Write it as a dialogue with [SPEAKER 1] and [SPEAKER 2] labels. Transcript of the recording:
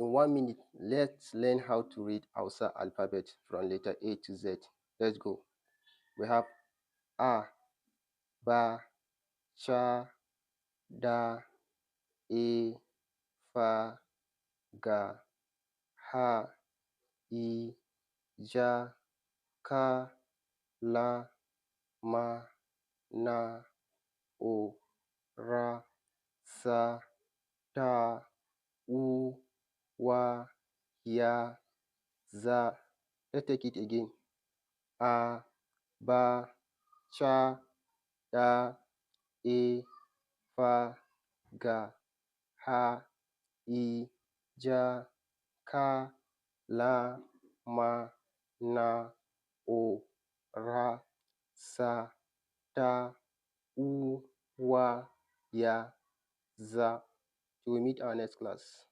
[SPEAKER 1] In 1 minute, let's learn how to read Hausa alphabet from letter A to Z. Let's go. We have A, Ba, Cha, Da, E, Fa, Ga, Ha, I, Ja, Ka, La, Ma, Na, O, Ra, Sa, Ta, U, Wa, Ya, Za. Let's take it again. A, Ba, Cha, Da, E, Fa, Ga, Ha, I, Ja, Ka, La, Ma, Na, O, Ra, Sa, Ta, U, Wa, Ya, Za. Till we meet our next class.